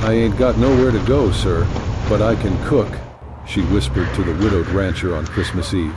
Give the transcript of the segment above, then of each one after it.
"I ain't got nowhere to go, sir, but I can cook," she whispered to the widowed rancher on Christmas Eve.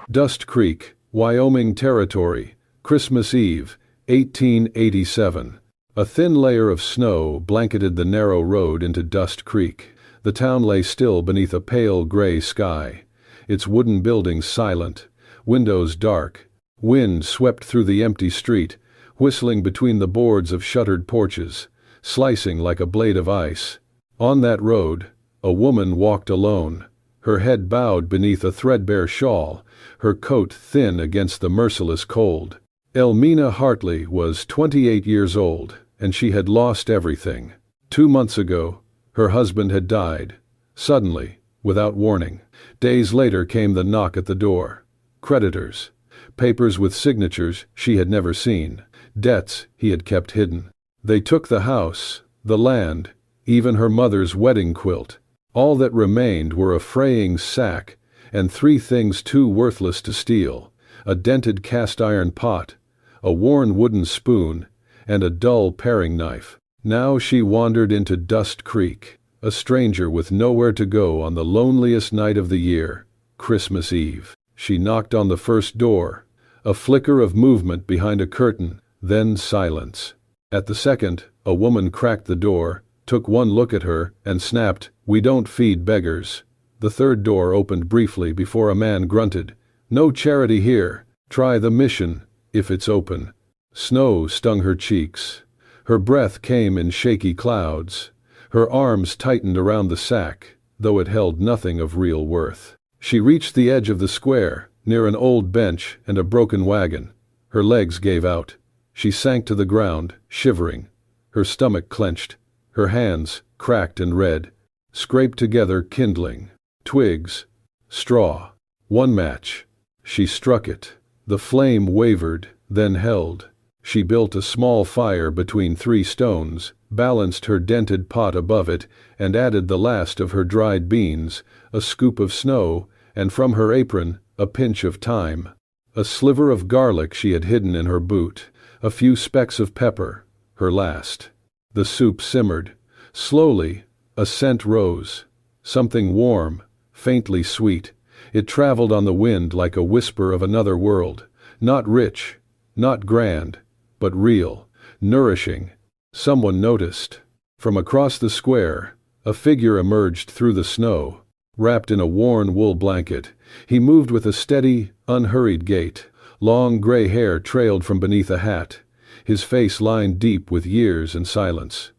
Dust Creek, Wyoming Territory, Christmas Eve, 1887. A thin layer of snow blanketed the narrow road into Dust Creek. The town lay still beneath a pale gray sky, its wooden buildings silent, windows dark. Wind swept through the empty street, whistling between the boards of shuttered porches, slicing like a blade of ice. On that road, a woman walked alone, her head bowed beneath a threadbare shawl, her coat thin against the merciless cold. Elmina Hartley was 28 years old, and she had lost everything. 2 months ago, her husband had died, suddenly, without warning. Days later came the knock at the door. Creditors. Papers with signatures she had never seen. Debts he had kept hidden. They took the house, the land, even her mother's wedding quilt. All that remained were a fraying sack and 3 things too worthless to steal: a dented cast-iron pot, a worn wooden spoon, and a dull paring knife. Now she wandered into Dust Creek, a stranger with nowhere to go on the loneliest night of the year, Christmas Eve. She knocked on the first door. A flicker of movement behind a curtain, then silence. At the second, a woman cracked the door, took one look at her, and snapped, "We don't feed beggars." The third door opened briefly before a man grunted, "No charity here. Try the mission, if it's open." Snow stung her cheeks. Her breath came in shaky clouds. Her arms tightened around the sack, though it held nothing of real worth. She reached the edge of the square, near an old bench and a broken wagon. Her legs gave out. She sank to the ground, shivering. Her stomach clenched. Her hands, cracked and red, scraped together kindling. Twigs. Straw. One match. She struck it. The flame wavered, then held. She built a small fire between 3 stones, balanced her dented pot above it, and added the last of her dried beans, a scoop of snow, and from her apron, a pinch of thyme. A sliver of garlic she had hidden in her boot, a few specks of pepper, her last. The soup simmered. Slowly, a scent rose. Something warm, faintly sweet. It traveled on the wind like a whisper of another world. Not rich, not grand, but real, nourishing. Someone noticed. From across the square, a figure emerged through the snow, wrapped in a worn wool blanket. He moved with a steady, unhurried gait. Long gray hair trailed from beneath a hat, his face lined deep with years and silence.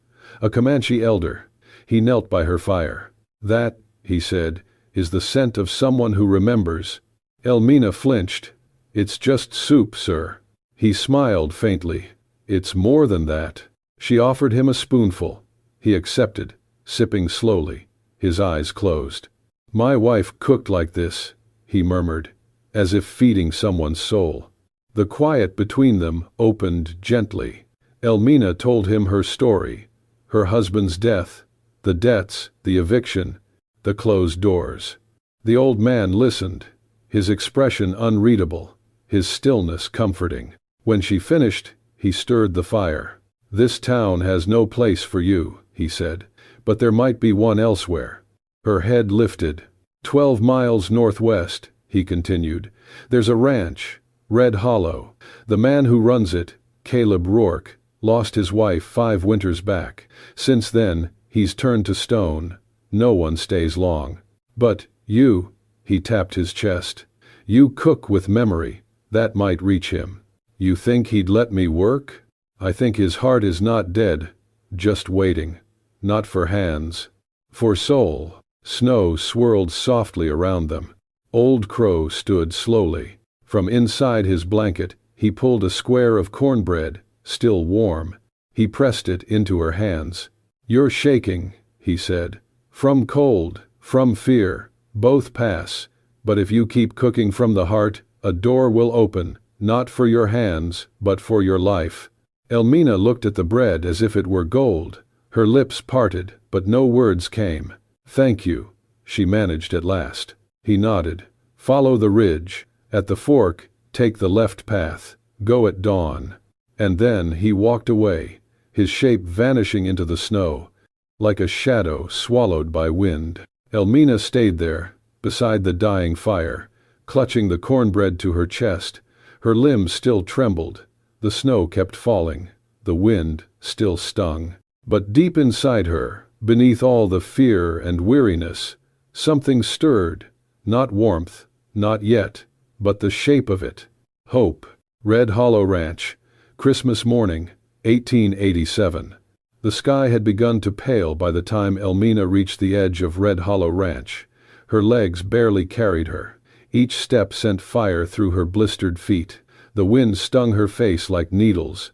A Comanche elder. He knelt by her fire. "That," he said, "is the scent of someone who remembers." Elmina flinched. "It's just soup, sir." He smiled faintly. "It's more than that." She offered him a spoonful. He accepted, sipping slowly, his eyes closed. "My wife cooked like this," he murmured, as if feeding someone's soul. The quiet between them opened gently. Elmina told him her story, her husband's death, the debts, the eviction, the closed doors. The old man listened, his expression unreadable, his stillness comforting. When she finished, he stirred the fire. "This town has no place for you," he said, "but there might be one elsewhere." Her head lifted. 12 miles northwest, he continued, there's a ranch, Red Hollow. The man who runs it, Caleb Rourke, lost his wife 5 winters back. Since then, he's turned to stone. No one stays long. But you, he tapped his chest, you cook with memory. That might reach him. You think he'd let me work? I think his heart is not dead, just waiting. Not for hands. For soul. Snow swirled softly around them. Old Crow stood slowly. From inside his blanket, he pulled a square of cornbread, still warm. He pressed it into her hands. You're shaking, he said. From cold, from fear, both pass. But if you keep cooking from the heart, a door will open, not for your hands, but for your life. Elmina looked at the bread as if it were gold. Her lips parted, but no words came. Thank you, she managed at last. He nodded. Follow the ridge. At the fork, take the left path. Go at dawn. And then he walked away, his shape vanishing into the snow. like a shadow swallowed by wind. Elmina stayed there, beside the dying fire, clutching the cornbread to her chest. Her limbs still trembled. The snow kept falling. The wind still stung. But deep inside her, beneath all the fear and weariness, something stirred. Not warmth, not yet, but the shape of it. Hope. Red Hollow Ranch, Christmas morning, 1887. The sky had begun to pale by the time Elmina reached the edge of Red Hollow Ranch. Her legs barely carried her. Each step sent fire through her blistered feet. The wind stung her face like needles,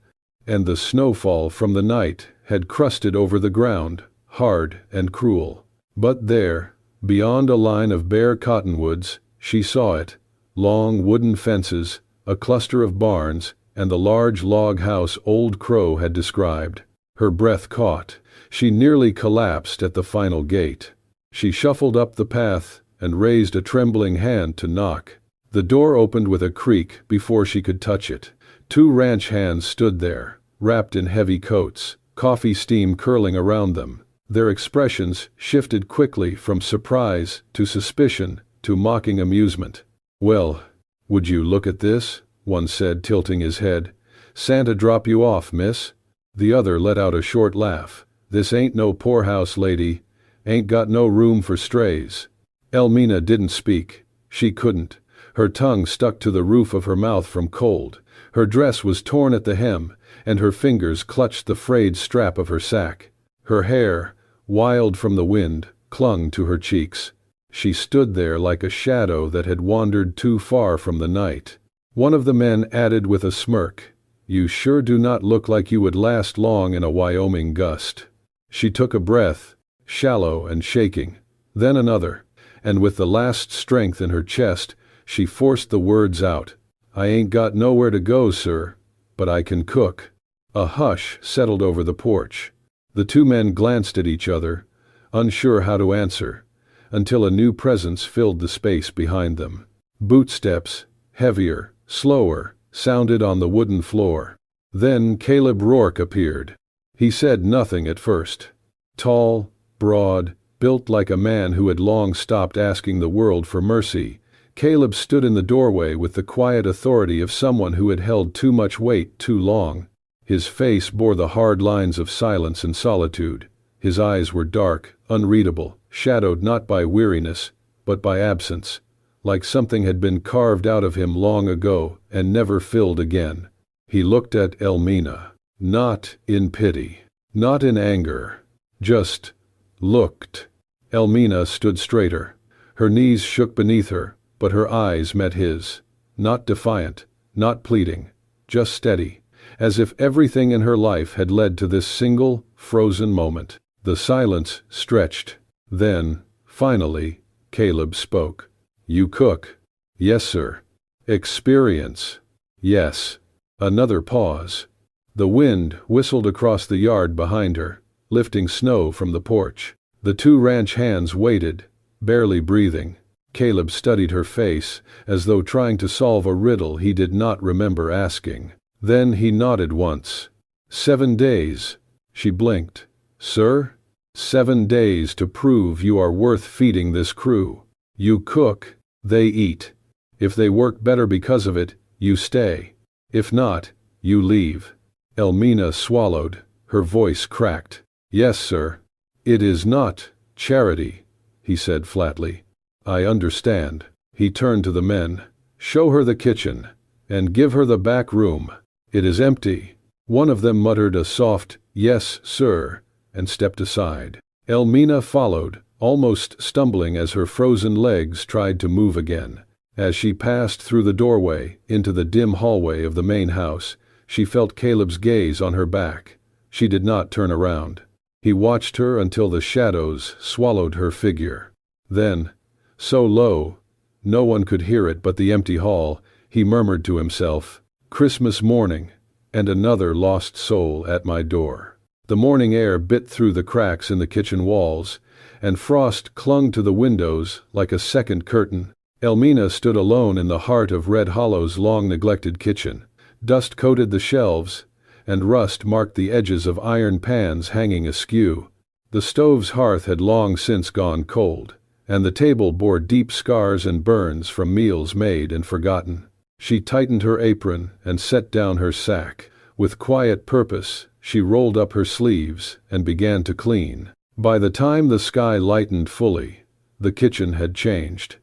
and the snowfall from the night had crusted over the ground, hard and cruel. But there, beyond a line of bare cottonwoods, she saw it. Long wooden fences, a cluster of barns, and the large log house Old Crow had described. Her breath caught. She nearly collapsed at the final gate. She shuffled up the path and raised a trembling hand to knock. The door opened with a creak before she could touch it. Two ranch hands stood there, wrapped in heavy coats, coffee steam curling around them. Their expressions shifted quickly from surprise to suspicion to mocking amusement. "Well, would you look at this?" one said, tilting his head. "Santa drop you off, miss?" The other let out a short laugh. "This ain't no poorhouse, lady. Ain't got no room for strays." Elmina didn't speak. She couldn't. Her tongue stuck to the roof of her mouth from cold. Her dress was torn at the hem, and her fingers clutched the frayed strap of her sack. Her hair, wild from the wind, clung to her cheeks. She stood there like a shadow that had wandered too far from the night. One of the men added with a smirk, "You sure do not look like you would last long in a Wyoming gust." She took a breath, shallow and shaking, then another, and with the last strength in her chest, she forced the words out. "I ain't got nowhere to go, sir, but I can cook." A hush settled over the porch. The two men glanced at each other, unsure how to answer, until a new presence filled the space behind them. Bootsteps, heavier, slower, sounded on the wooden floor. Then Caleb Rourke appeared. He said nothing at first. Tall, broad, built like a man who had long stopped asking the world for mercy, Caleb stood in the doorway with the quiet authority of someone who had held too much weight too long. His face bore the hard lines of silence and solitude. His eyes were dark, unreadable, shadowed not by weariness, but by absence, like something had been carved out of him long ago and never filled again. He looked at Elmina, not in pity, not in anger, just looked. Elmina stood straighter. Her knees shook beneath her, but her eyes met his. Not defiant, not pleading, just steady, as if everything in her life had led to this single, frozen moment. The silence stretched. Then, finally, Caleb spoke. "You cook?" "Yes, sir." "Experience?" "Yes." Another pause. The wind whistled across the yard behind her, lifting snow from the porch. The two ranch hands waited, barely breathing. Caleb studied her face, as though trying to solve a riddle he did not remember asking. Then he nodded once. 7 days. She blinked. "Sir?" 7 days to prove you are worth feeding this crew. You cook, they eat. If they work better because of it, you stay. If not, you leave. Elmina swallowed. Her voice cracked. "Yes, sir." "It is not charity," he said flatly. "I understand." He turned to the men. "Show her the kitchen, and give her the back room. It is empty." One of them muttered a soft, "Yes, sir," and stepped aside. Elmina followed, almost stumbling as her frozen legs tried to move again. As she passed through the doorway into the dim hallway of the main house, she felt Caleb's gaze on her back. She did not turn around. He watched her until the shadows swallowed her figure. Then, so low, no one could hear it but the empty hall, he murmured to himself, "Christmas morning, and another lost soul at my door." The morning air bit through the cracks in the kitchen walls, and frost clung to the windows like a second curtain. Elmina stood alone in the heart of Red Hollow's long-neglected kitchen. Dust coated the shelves, and rust marked the edges of iron pans hanging askew. The stove's hearth had long since gone cold, and the table bore deep scars and burns from meals made and forgotten. She tightened her apron and set down her sack. With quiet purpose, she rolled up her sleeves and began to clean. By the time the sky lightened fully, the kitchen had changed.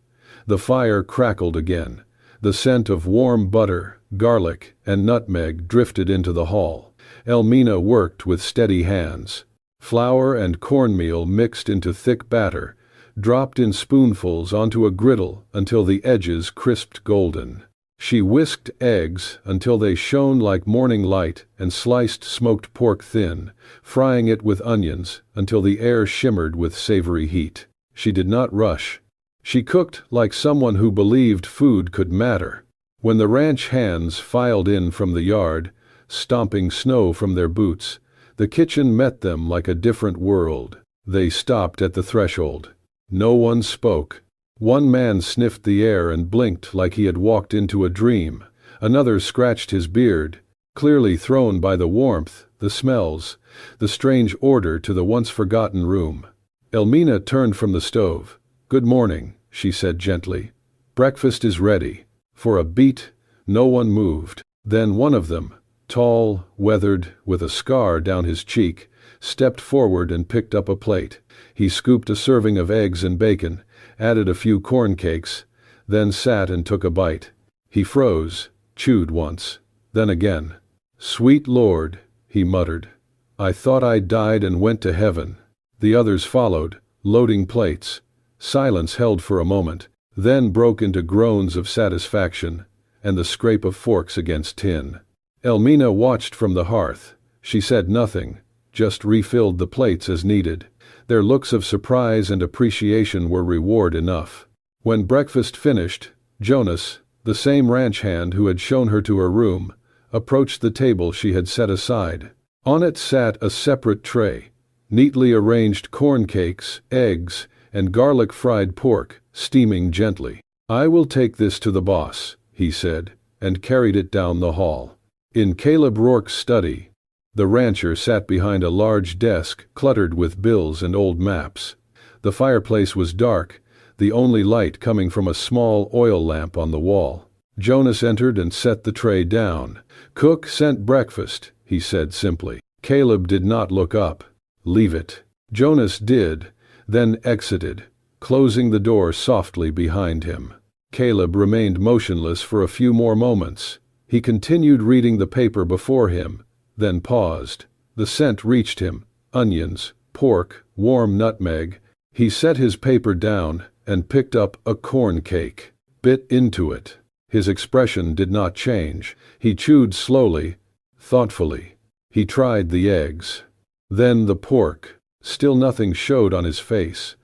The fire crackled again. The scent of warm butter, garlic, and nutmeg drifted into the hall. Elmina worked with steady hands. Flour and cornmeal mixed into thick batter, dropped in spoonfuls onto a griddle until the edges crisped golden. She whisked eggs until they shone like morning light and sliced smoked pork thin, frying it with onions until the air shimmered with savory heat. She did not rush. She cooked like someone who believed food could matter. When the ranch hands filed in from the yard, stomping snow from their boots, the kitchen met them like a different world. They stopped at the threshold. No one spoke. One man sniffed the air and blinked like he had walked into a dream. Another scratched his beard, clearly thrown by the warmth, the smells, the strange order to the once-forgotten room. Elmina turned from the stove. "Good morning," she said gently. "Breakfast is ready." For a beat, no one moved. Then one of them, tall, weathered, with a scar down his cheek, stepped forward and picked up a plate. He scooped a serving of eggs and bacon, added a few corn cakes, then sat and took a bite. He froze, chewed once, then again. "Sweet Lord," he muttered. "I thought I died and went to heaven." The others followed, loading plates. Silence held for a moment, then broke into groans of satisfaction and the scrape of forks against tin. Elmina watched from the hearth. She said nothing, just refilled the plates as needed. Their looks of surprise and appreciation were reward enough. When breakfast finished, Jonas, the same ranch hand who had shown her to her room, approached the table she had set aside. On it sat a separate tray, neatly arranged corn cakes, eggs, and garlic-fried pork, steaming gently. "I will take this to the boss," he said, and carried it down the hall. In Caleb Rourke's study, the rancher sat behind a large desk cluttered with bills and old maps. The fireplace was dark, the only light coming from a small oil lamp on the wall. Jonas entered and set the tray down. "Cook sent breakfast," he said simply. Caleb did not look up. "Leave it." Jonas did, then exited, closing the door softly behind him. Caleb remained motionless for a few more moments. He continued reading the paper before him, then paused. The scent reached him: onions, pork, warm nutmeg. He set his paper down and picked up a corn cake, bit into it. His expression did not change. He chewed slowly, thoughtfully. He tried the eggs. Then the pork. Still nothing showed on his face.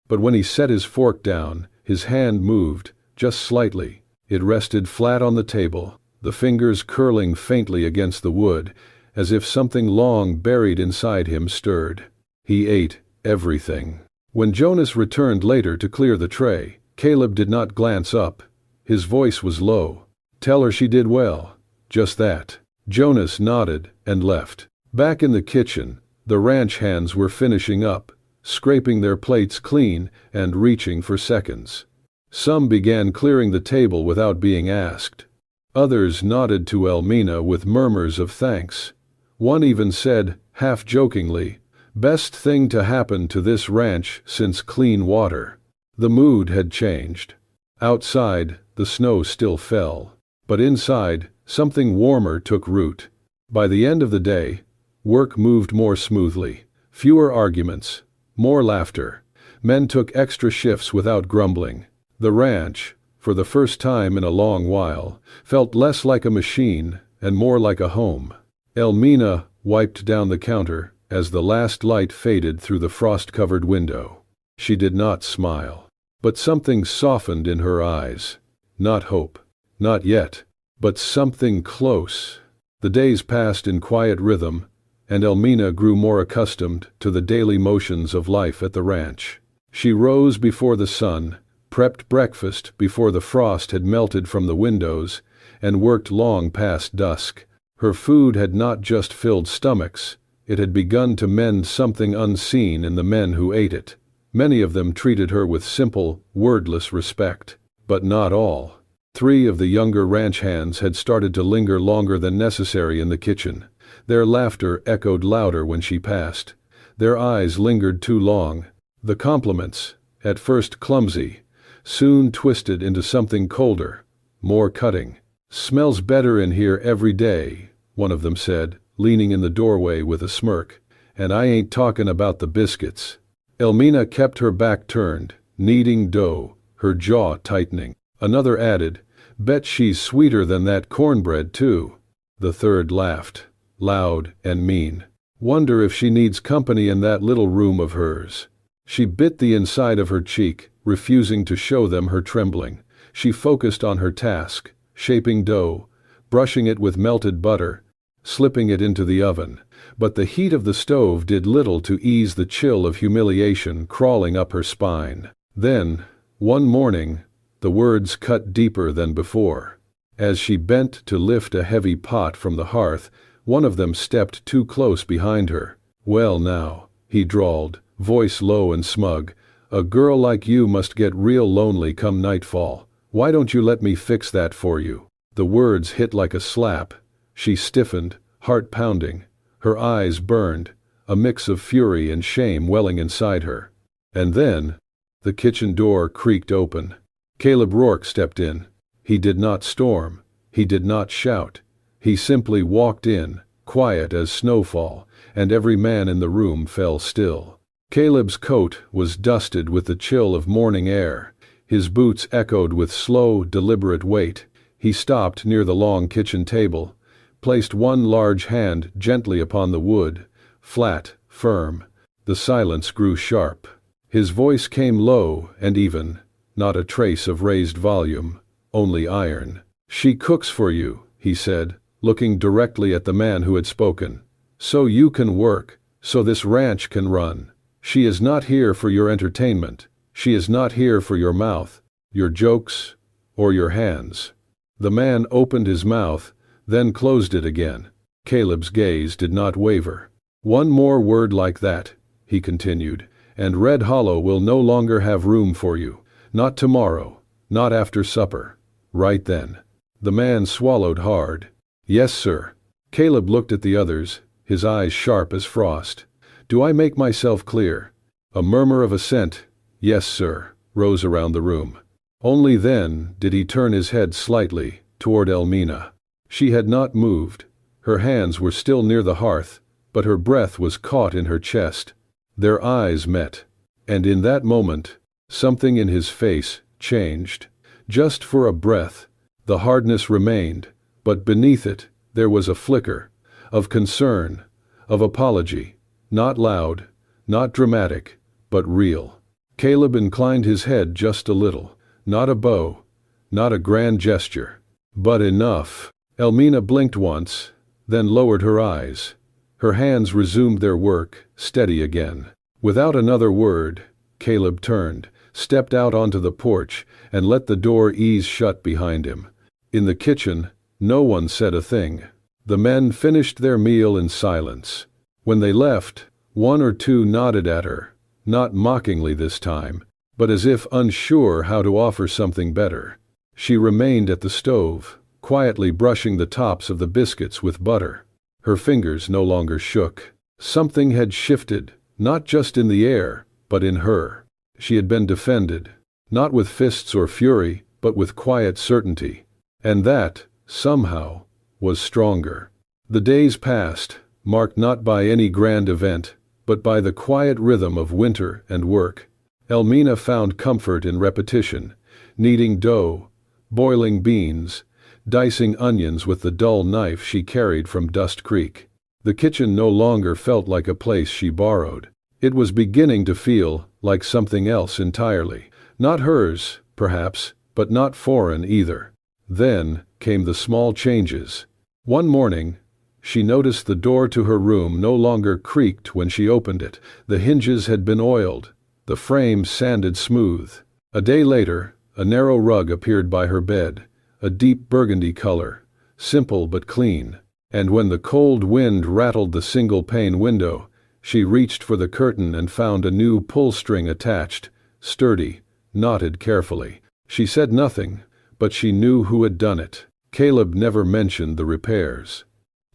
But when he set his fork down, his hand moved, just slightly. It rested flat on the table, the fingers curling faintly against the wood, as if something long buried inside him stirred. He ate everything. When Jonas returned later to clear the tray, Caleb did not glance up. His voice was low. "Tell her she did well." Just that. Jonas nodded and left. Back in the kitchen, the ranch hands were finishing up, scraping their plates clean and reaching for seconds. Some began clearing the table without being asked. Others nodded to Elmina with murmurs of thanks. One even said, half-jokingly, "Best thing to happen to this ranch since clean water." The mood had changed. Outside, the snow still fell. But inside, something warmer took root. By the end of the day, work moved more smoothly. Fewer arguments, more laughter. Men took extra shifts without grumbling. The ranch, for the first time in a long while, felt less like a machine and more like a home. Elmina wiped down the counter as the last light faded through the frost-covered window. She did not smile. But something softened in her eyes. Not hope. Not yet. But something close. The days passed in quiet rhythm, and Elmina grew more accustomed to the daily motions of life at the ranch. She rose before the sun, prepped breakfast before the frost had melted from the windows, and worked long past dusk. Her food had not just filled stomachs, It had begun to mend something unseen in the men who ate it. Many of them treated her with simple, wordless respect. But not all. 3 of the younger ranch hands had started to linger longer than necessary in the kitchen. Their laughter echoed louder when she passed. Their eyes lingered too long. The compliments, at first clumsy, soon twisted into something colder, more cutting. "Smells better in here every day," one of them said, leaning in the doorway with a smirk. "And I ain't talking about the biscuits." Elmina kept her back turned, kneading dough, her jaw tightening. Another added, "Bet she's sweeter than that cornbread, too." The third laughed, loud and mean. "Wonder if she needs company in that little room of hers." She bit the inside of her cheek, refusing to show them her trembling. She focused on her task, shaping dough, brushing it with melted butter, slipping it into the oven. But the heat of the stove did little to ease the chill of humiliation crawling up her spine. Then, one morning, the words cut deeper than before. As she bent to lift a heavy pot from the hearth, one of them stepped too close behind her. "Well now," he drawled, voice low and smug, "a girl like you must get real lonely come nightfall. Why don't you let me fix that for you?" The words hit like a slap. She stiffened, heart pounding. Her eyes burned, a mix of fury and shame welling inside her. And then, the kitchen door creaked open. Caleb Rourke stepped in. He did not storm. He did not shout. He simply walked in, quiet as snowfall, and every man in the room fell still. Caleb's coat was dusted with the chill of morning air. His boots echoed with slow, deliberate weight. He stopped near the long kitchen table, placed one large hand gently upon the wood, flat, firm. The silence grew sharp. His voice came low and even, not a trace of raised volume, only iron. "She cooks for you," he said, looking directly at the man who had spoken. "So you can work, so this ranch can run. She is not here for your entertainment. She is not here for your mouth, your jokes, or your hands." The man opened his mouth, then closed it again. Caleb's gaze did not waver. "One more word like that," he continued, "and Red Hollow will no longer have room for you. Not tomorrow, not after supper. Right then." The man swallowed hard. "Yes, sir." Caleb looked at the others, his eyes sharp as frost. "Do I make myself clear?" A murmur of assent, "Yes, sir," rose around the room. Only then did he turn his head slightly toward Elmina. She had not moved. Her hands were still near the hearth, but her breath was caught in her chest. Their eyes met, and in that moment, something in his face changed. Just for a breath, the hardness remained, but beneath it there was a flicker of concern, of apology, not loud, not dramatic, but real. Caleb inclined his head just a little, not a bow, not a grand gesture, but enough. Elmina blinked once, then lowered her eyes. Her hands resumed their work, steady again. Without another word, Caleb turned, stepped out onto the porch, and let the door ease shut behind him. In the kitchen, no one said a thing. The men finished their meal in silence. When they left, one or two nodded at her, not mockingly this time, but as if unsure how to offer something better. She remained at the stove, quietly brushing the tops of the biscuits with butter. Her fingers no longer shook. Something had shifted, not just in the air, but in her. She had been defended, not with fists or fury, but with quiet certainty. And that, somehow, was stronger. The days passed, marked not by any grand event, but by the quiet rhythm of winter and work. Elmina found comfort in repetition, kneading dough, boiling beans, dicing onions with the dull knife she carried from Dust Creek. The kitchen no longer felt like a place she borrowed. It was beginning to feel like something else entirely. Not hers, perhaps, but not foreign either. Then came the small changes. One morning, she noticed the door to her room no longer creaked when she opened it. The hinges had been oiled, the frame sanded smooth. A day later, a narrow rug appeared by her bed, a deep burgundy color, simple but clean. And when the cold wind rattled the single-pane window, she reached for the curtain and found a new pull-string attached, sturdy, knotted carefully. She said nothing, but she knew who had done it. Caleb never mentioned the repairs,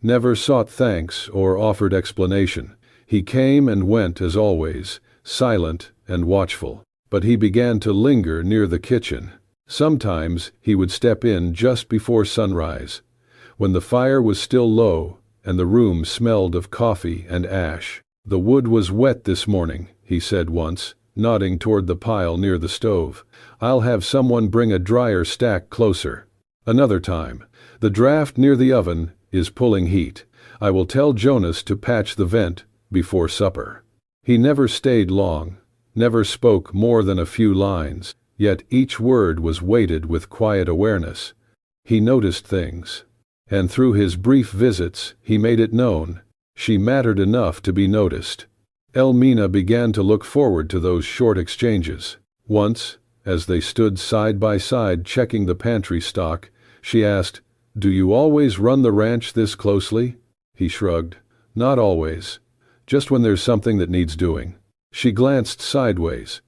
never sought thanks or offered explanation. He came and went as always, silent and watchful. But he began to linger near the kitchen. Sometimes he would step in just before sunrise, when the fire was still low and the room smelled of coffee and ash. "The wood was wet this morning," he said once, nodding toward the pile near the stove. "I'll have someone bring a dryer stack closer." Another time, "The draft near the oven is pulling heat. I will tell Jonas to patch the vent before supper." He never stayed long, never spoke more than a few lines, yet each word was weighted with quiet awareness. He noticed things, and through his brief visits he made it known she mattered enough to be noticed. Elmina began to look forward to those short exchanges. Once, as they stood side by side checking the pantry stock, she asked, "Do you always run the ranch this closely?" He shrugged. "Not always. Just when there's something that needs doing." She glanced sideways.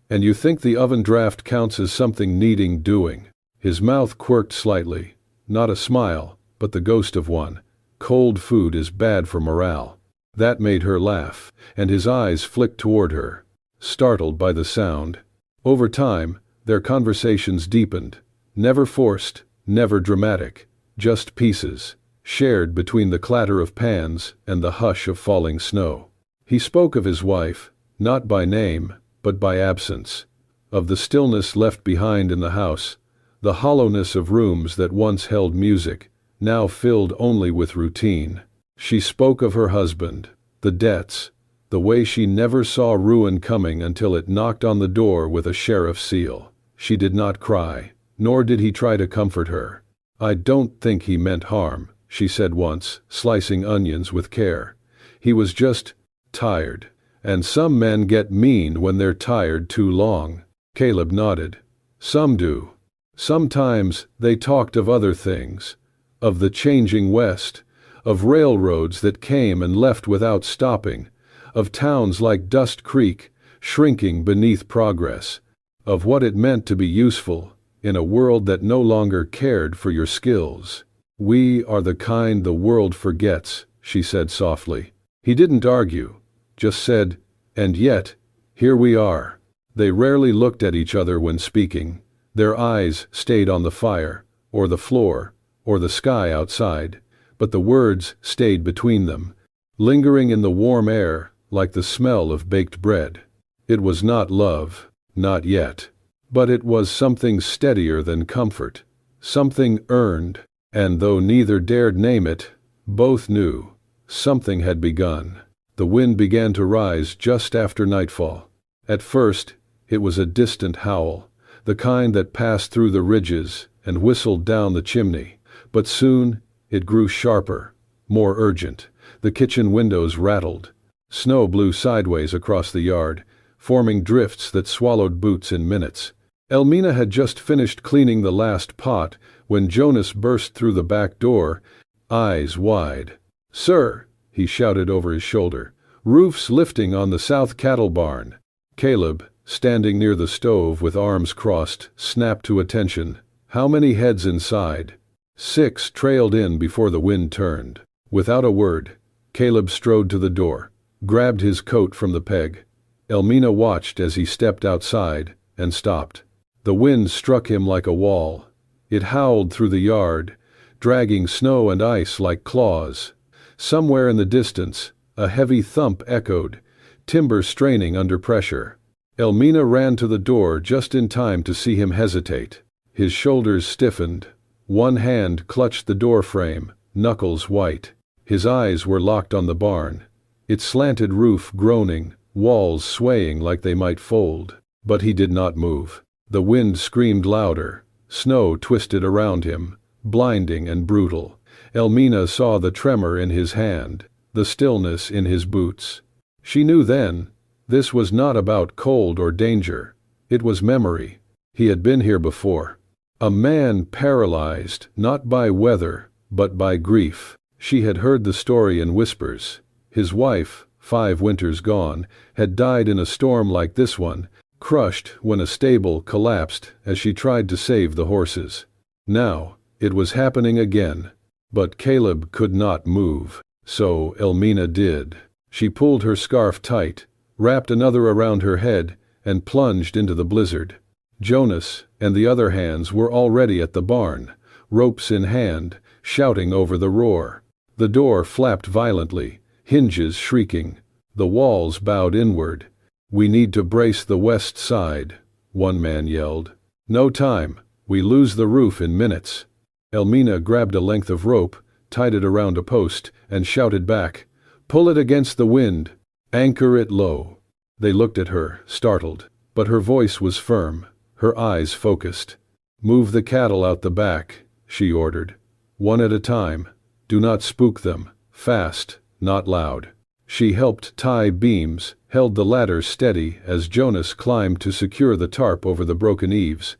"And you think the oven draft counts as something needing doing?" His mouth quirked slightly. Not a smile, but the ghost of one. "Cold food is bad for morale." That made her laugh, and his eyes flicked toward her, startled by the sound. Over time, their conversations deepened. Never forced, never dramatic, just pieces, shared between the clatter of pans and the hush of falling snow. He spoke of his wife, not by name, but by absence, of the stillness left behind in the house, the hollowness of rooms that once held music, now filled only with routine. She spoke of her husband, the debts, the way she never saw ruin coming until it knocked on the door with a sheriff's seal. She did not cry, nor did he try to comfort her. "I don't think he meant harm," she said once, slicing onions with care. "He was just tired. And some men get mean when they're tired too long." Caleb nodded. "Some do." Sometimes they talked of other things, of the changing West, of railroads that came and left without stopping, of towns like Dust Creek shrinking beneath progress, of what it meant to be useful in a world that no longer cared for your skills. "We are the kind the world forgets," she said softly. He didn't argue, just said, "And yet, here we are." They rarely looked at each other when speaking. Their eyes stayed on the fire, or the floor, or the sky outside, but the words stayed between them, lingering in the warm air like the smell of baked bread. It was not love, not yet, but it was something steadier than comfort, something earned, and though neither dared name it, both knew something had begun. The wind began to rise just after nightfall. At first, it was a distant howl, the kind that passed through the ridges and whistled down the chimney. But soon, it grew sharper, more urgent. The kitchen windows rattled. Snow blew sideways across the yard, forming drifts that swallowed boots in minutes. Elmina had just finished cleaning the last pot when Jonas burst through the back door, eyes wide. "Sir!" he shouted over his shoulder. "Roof's lifting on the south cattle barn." Caleb, standing near the stove with arms crossed, snapped to attention. "How many heads inside?" 6 trailed in before the wind turned. Without a word, Caleb strode to the door, grabbed his coat from the peg. Elmina watched as he stepped outside and stopped. The wind struck him like a wall. It howled through the yard, dragging snow and ice like claws. Somewhere in the distance, a heavy thump echoed, timber straining under pressure. Elmina ran to the door just in time to see him hesitate. His shoulders stiffened. One hand clutched the door frame, knuckles white. His eyes were locked on the barn, its slanted roof groaning, walls swaying like they might fold. But he did not move. The wind screamed louder. Snow twisted around him, blinding and brutal. Elmina saw the tremor in his hand, the stillness in his boots. She knew then, this was not about cold or danger. It was memory. He had been here before. A man paralyzed, not by weather, but by grief. She had heard the story in whispers. His wife, 5 winters gone, had died in a storm like this one, crushed when a stable collapsed as she tried to save the horses. Now, it was happening again. But Caleb could not move. So Elmina did. She pulled her scarf tight, wrapped another around her head, and plunged into the blizzard. Jonas and the other hands were already at the barn, ropes in hand, shouting over the roar. The door flapped violently, hinges shrieking. The walls bowed inward. "We need to brace the west side," one man yelled. "No time. We lose the roof in minutes." Elmina grabbed a length of rope, tied it around a post, and shouted back, "Pull it against the wind. Anchor it low." They looked at her, startled, but her voice was firm, her eyes focused. "Move the cattle out the back," she ordered. "One at a time. Do not spook them. Fast, not loud." She helped tie beams, held the ladder steady as Jonas climbed to secure the tarp over the broken eaves.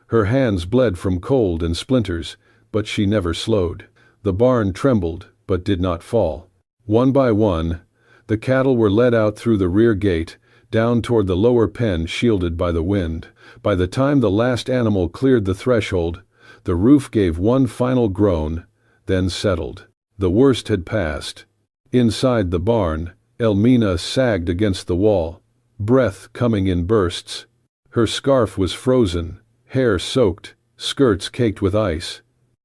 Her hands bled from cold and splinters, but she never slowed. The barn trembled, but did not fall. One by one, the cattle were led out through the rear gate, down toward the lower pen shielded by the wind. By the time the last animal cleared the threshold, the roof gave one final groan, then settled. The worst had passed. Inside the barn, Elmina sagged against the wall, breath coming in bursts. Her scarf was frozen, hair soaked, skirts caked with ice.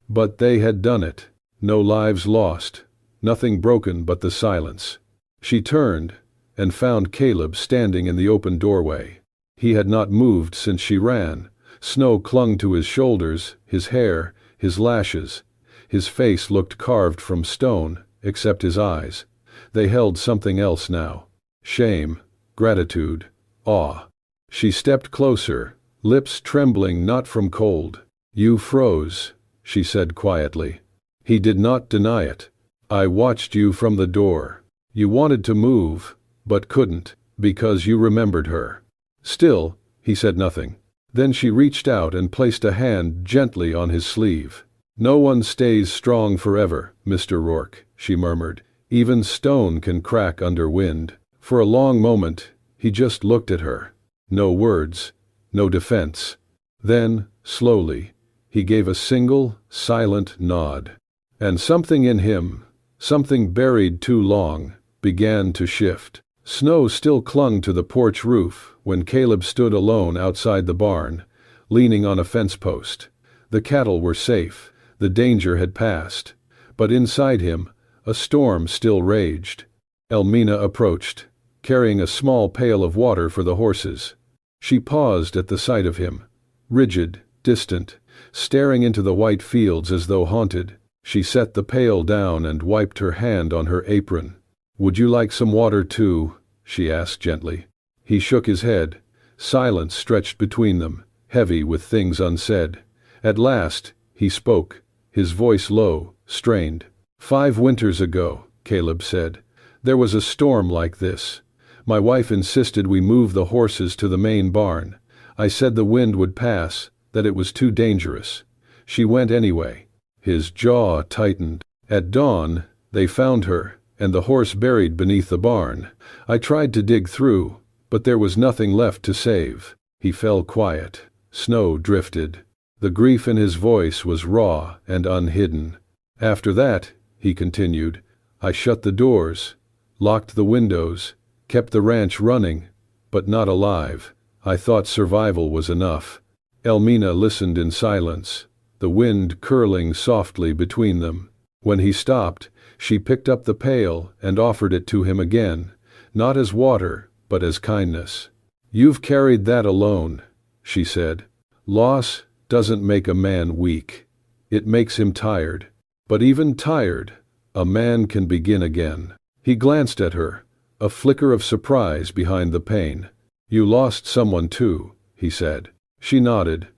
But they had done it. No lives lost. Nothing broken but the silence. She turned and found Caleb standing in the open doorway. He had not moved since she ran. Snow clung to his shoulders, his hair, his lashes. His face looked carved from stone, except his eyes. They held something else now. Shame, gratitude, awe. She stepped closer, lips trembling not from cold. "You froze," she said quietly. He did not deny it. "I watched you from the door. You wanted to move, but couldn't, because you remembered her." Still, he said nothing. Then she reached out and placed a hand gently on his sleeve. "No one stays strong forever, Mr. Rourke," she murmured. "Even stone can crack under wind." For a long moment, he just looked at her. No words, no defense. Then, slowly, he gave a single, silent nod. And something in him, something buried too long, began to shift. Snow still clung to the porch roof when Caleb stood alone outside the barn, leaning on a fence post. The cattle were safe, the danger had passed. But inside him, a storm still raged. Elmina approached, carrying a small pail of water for the horses. She paused at the sight of him, rigid, distant, staring into the white fields as though haunted. She set the pail down and wiped her hand on her apron. "Would you like some water too?" she asked gently. He shook his head. Silence stretched between them, heavy with things unsaid. At last, he spoke, his voice low, strained. "5 winters ago," Caleb said, "there was a storm like this. My wife insisted we move the horses to the main barn. I said the wind would pass, that it was too dangerous. She went anyway." His jaw tightened. "At dawn, they found her, and the horse buried beneath the barn. I tried to dig through, but there was nothing left to save." He fell quiet. Snow drifted. The grief in his voice was raw and unhidden. "After that," he continued, "I shut the doors, locked the windows, kept the ranch running, but not alive. I thought survival was enough." Elmina listened in silence, the wind curling softly between them. When he stopped, she picked up the pail and offered it to him again, not as water, but as kindness. "You've carried that alone," she said. "Loss doesn't make a man weak. It makes him tired. But even tired, a man can begin again." He glanced at her, a flicker of surprise behind the pain. "You lost someone too," he said. She nodded.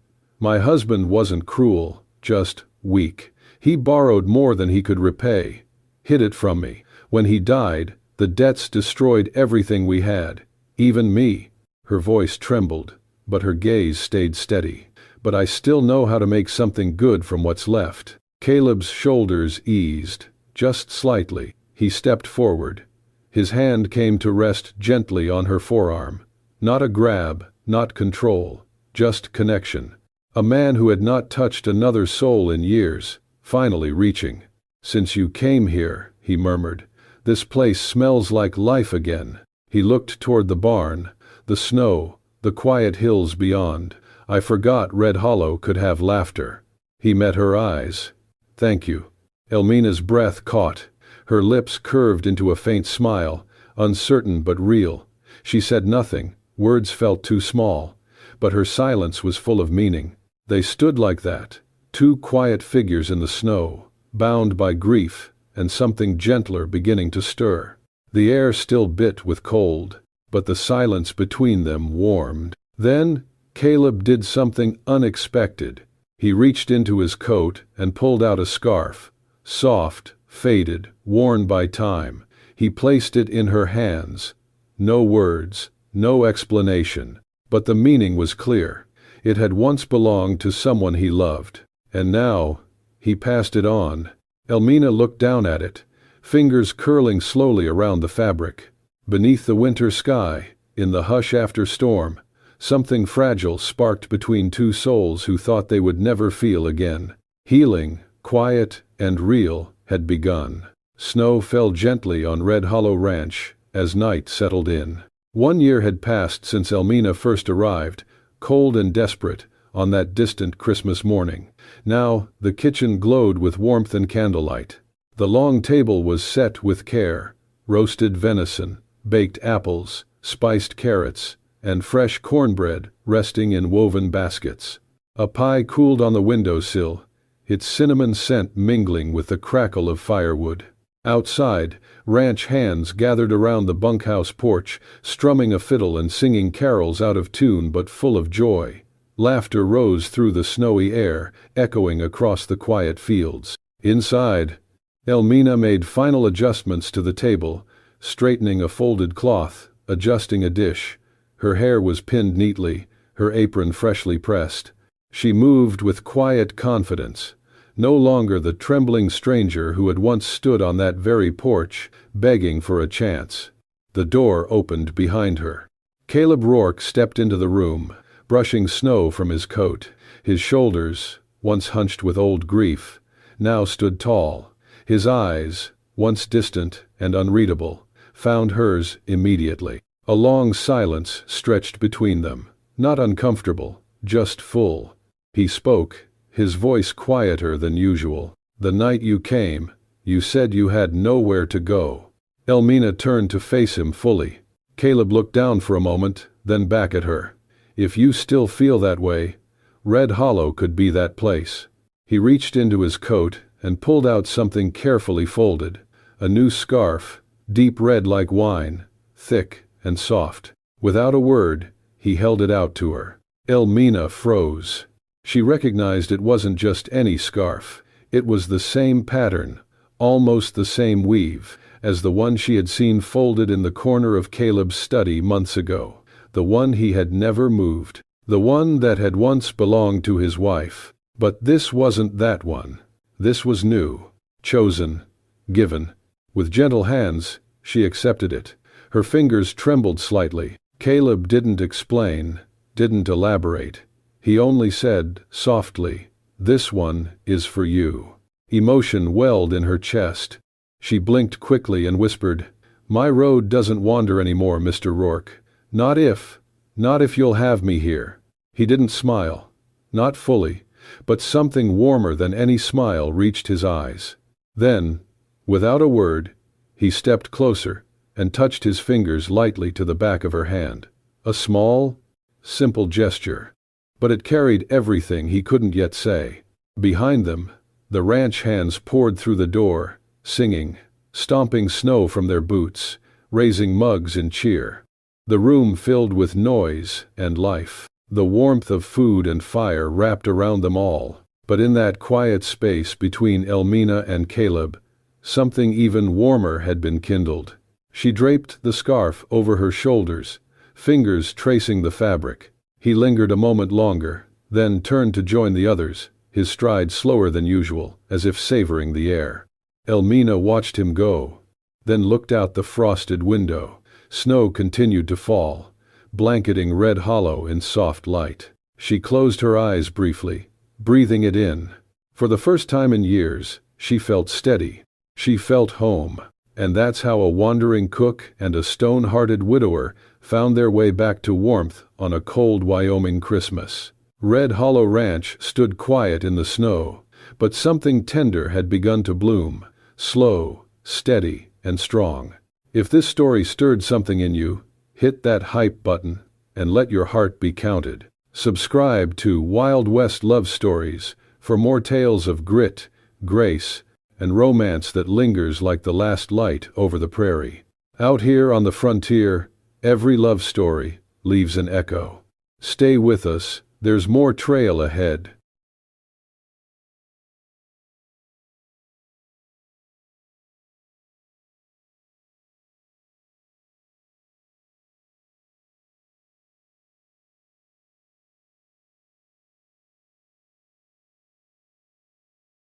"My husband wasn't cruel, just weak. He borrowed more than he could repay, hid it from me. When he died, the debts destroyed everything we had, even me." Her voice trembled, but her gaze stayed steady. "But I still know how to make something good from what's left." Caleb's shoulders eased. just slightly. He stepped forward. His hand came to rest gently on her forearm. Not a grab, not control, just connection. A man who had not touched another soul in years, finally reaching. "Since you came here," he murmured, "this place smells like life again." He looked toward the barn, the snow, the quiet hills beyond. "I forgot Red Hollow could have laughter." He met her eyes. "Thank you." Elmina's breath caught. Her lips curved into a faint smile, uncertain but real. She said nothing, words felt too small, but her silence was full of meaning. They stood like that, two quiet figures in the snow, bound by grief and something gentler beginning to stir. The air still bit with cold, but the silence between them warmed. Then Caleb did something unexpected. He reached into his coat and pulled out a scarf, soft, faded, worn by time. He placed it in her hands. No words, no explanation, but the meaning was clear. It had once belonged to someone he loved, and now he passed it on. Elmina looked down at it, fingers curling slowly around the fabric. Beneath the winter sky, in the hush after storm, something fragile sparked between two souls who thought they would never feel again. Healing, quiet and real, had begun. Snow fell gently on Red Hollow Ranch as night settled in. 1 year had passed since Elmina first arrived, cold and desperate, on that distant Christmas morning. Now the kitchen glowed with warmth and candlelight. The long table was set with care: roasted venison, baked apples, spiced carrots, and fresh cornbread resting in woven baskets. A pie cooled on the windowsill, its cinnamon scent mingling with the crackle of firewood. Outside, ranch hands gathered around the bunkhouse porch, strumming a fiddle and singing carols out of tune but full of joy. Laughter rose through the snowy air, echoing across the quiet fields. Inside, Elmina made final adjustments to the table, straightening a folded cloth, adjusting a dish. Her hair was pinned neatly, her apron freshly pressed. She moved with quiet confidence, no longer the trembling stranger who had once stood on that very porch, begging for a chance. The door opened behind her. Caleb Rourke stepped into the room, brushing snow from his coat. His shoulders, once hunched with old grief, now stood tall. His eyes, once distant and unreadable, found hers immediately. A long silence stretched between them, not uncomfortable, just full. He spoke, his voice quieter than usual. "The night you came, you said you had nowhere to go." Elmina turned to face him fully. Caleb looked down for a moment, then back at her. "If you still feel that way, Red Hollow could be that place." He reached into his coat and pulled out something carefully folded, a new scarf, deep red like wine, thick and soft. Without a word, he held it out to her. Elmina froze. She recognized it wasn't just any scarf. It was the same pattern, almost the same weave, as the one she had seen folded in the corner of Caleb's study months ago. The one he had never moved. The one that had once belonged to his wife. But this wasn't that one. This was new, chosen, given. With gentle hands, she accepted it. Her fingers trembled slightly. Caleb didn't explain, didn't elaborate. He only said, softly, "This one is for you." Emotion welled in her chest. She blinked quickly and whispered, "My road doesn't wander anymore, Mr. Rourke. Not if you'll have me here." He didn't smile. Not fully, but something warmer than any smile reached his eyes. Then, without a word, he stepped closer and touched his fingers lightly to the back of her hand. A small, simple gesture, but it carried everything he couldn't yet say. Behind them, the ranch hands poured through the door, singing, stomping snow from their boots, raising mugs in cheer. The room filled with noise and life. The warmth of food and fire wrapped around them all. But in that quiet space between Elmina and Caleb, something even warmer had been kindled. She draped the scarf over her shoulders, fingers tracing the fabric. He lingered a moment longer, then turned to join the others, his stride slower than usual, as if savoring the air. Elmina watched him go, then looked out the frosted window. Snow continued to fall, blanketing Red Hollow in soft light. She closed her eyes briefly, breathing it in. For the first time in years, she felt steady. She felt home. And that's how a wandering cook and a stone-hearted widower found their way back to warmth on a cold Wyoming Christmas. Red Hollow Ranch stood quiet in the snow, but something tender had begun to bloom, slow, steady, and strong. If this story stirred something in you, hit that hype button and let your heart be counted. Subscribe to Wild West Love Stories for more tales of grit, grace, and romance that lingers like the last light over the prairie. Out here on the frontier, every love story leaves an echo. Stay with us, there's more trail ahead.